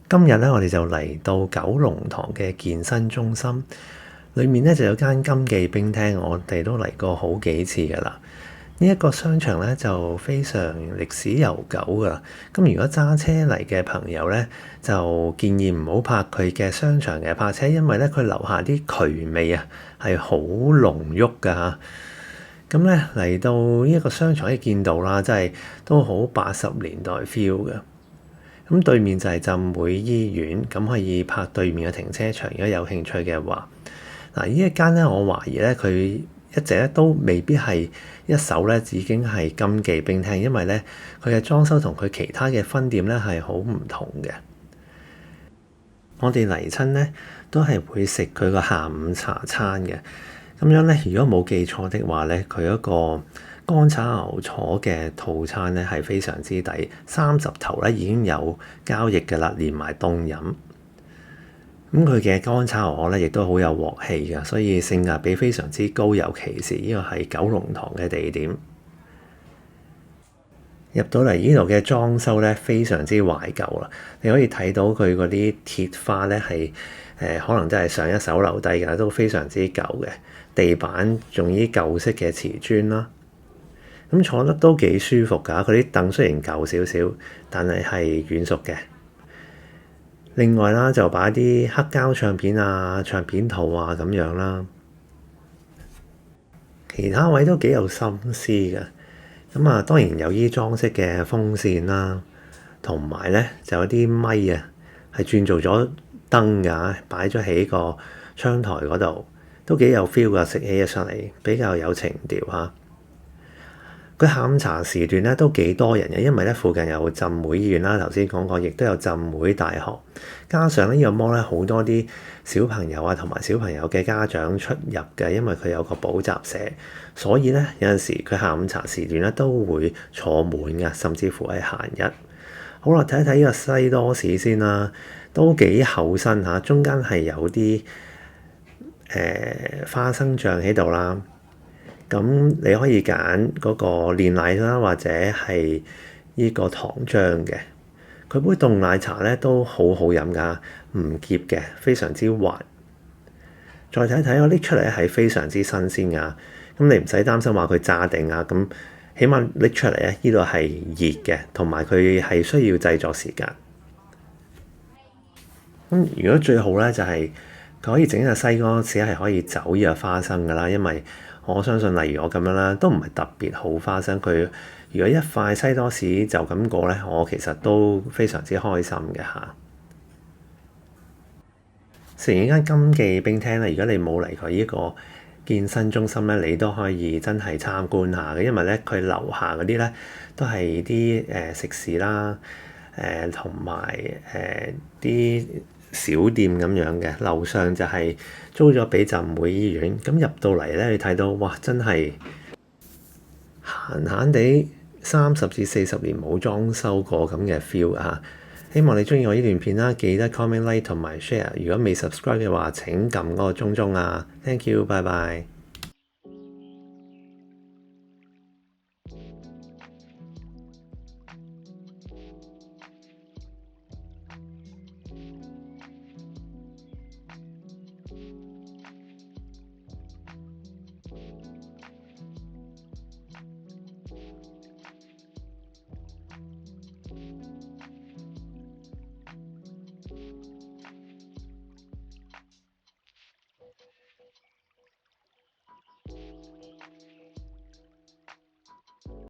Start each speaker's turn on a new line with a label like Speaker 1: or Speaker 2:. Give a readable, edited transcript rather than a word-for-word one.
Speaker 1: 今日咧，我哋就嚟到九龍塘嘅健身中心，裏面咧就有間金記冰廳，我哋都嚟過好幾次噶啦。呢一個商場咧就非常歷史悠久噶。咁如果揸車嚟嘅朋友咧，就建議唔好泊佢嘅商場嘅泊車，因為咧佢樓下啲渠味啊係好濃郁噶嚇。咁咧嚟到呢一個商場可以見到啦，真係都好80年代 feel 嘅。咁對面就係浸會醫院，咁可以泊對面嘅停車場。如果有興趣嘅話，嗱呢一間咧，我懷疑咧佢一直咧都未必係一手咧已經係金記冰廳，因為咧佢嘅裝修同佢其他嘅分店咧係好唔同嘅。我哋嚟親咧都係會食佢個下午茶餐嘅。咁樣咧，如果冇記錯的話咧，佢嗰個乾炒牛河嘅套餐咧係非常之抵，30頭咧已經有交易嘅啦，連埋凍飲。咁佢嘅乾炒牛河咧亦都好有鑊氣嘅，所以性價比非常之高，尤其是呢個係九龍塘嘅地點。入到嚟呢度嘅裝修咧非常之懷舊啦，你可以睇到佢嗰啲鐵花咧係可能真係上一手留低嘅，都非常之舊嘅。地板仲依舊式嘅瓷磚啦，咁坐得都幾舒服㗎。佢啲凳雖然舊少少，但係軟熟嘅。另外啦，就擺啲黑膠唱片啊、唱片套啊咁樣啦。其他位都幾有心思嘅。咁啊，當然有啲裝飾嘅風扇啦，同埋咧就有啲咪啊，係轉做咗燈㗎，擺咗喺個窗台嗰度，都幾有 feel 㗎。食起嘢上嚟比較有情調嚇。佢下午茶時段咧都幾多人嘅，因為咧附近有浸會醫院啦，頭先講過，亦都有浸會大學，加上呢個 mall 咧好多啲小朋友啊同埋小朋友嘅家長出入嘅，因為佢有個補習社，所以咧有陣時佢下午茶時段咧都會坐滿嘅，甚至乎係閒日。好啦，睇一睇呢個西多士先啦，都幾厚身嚇，中間係有啲花生醬喺度啦。咁你可以揀嗰個煉奶啦，或者係呢個糖漿嘅。佢杯凍奶茶咧都好好飲㗎，唔澀嘅，非常之滑。再睇睇我拎出嚟係非常之新鮮㗎，咁你唔使擔心話佢炸定啊。咁起碼拎出嚟咧，呢度係熱嘅，同埋佢係需要製作時間。咁如果最好咧，就係佢可以整個西多士係可以走呢個花生㗎啦，因為我相信，例如我咁樣啦，都唔係特別好花生。佢如果一塊西多士就咁過咧，我其實都非常之開心嘅嚇。食完呢間金記冰廳咧，如果你冇嚟過呢個健身中心咧，你都可以真係參觀下嘅，因為咧佢樓下嗰啲咧都係啲食肆啦，同埋啲小店咁樣嘅，樓上就係租咗俾浸會醫院。咁入到嚟咧，你睇到哇，真係閒閒地30至40年冇裝修過咁嘅 feel 啊！希望你中意我呢段片啦，記得 comment like 同埋 share。如果未 subscribe 嘅話，請撳嗰個鐘鐘啊！Thank you，拜拜。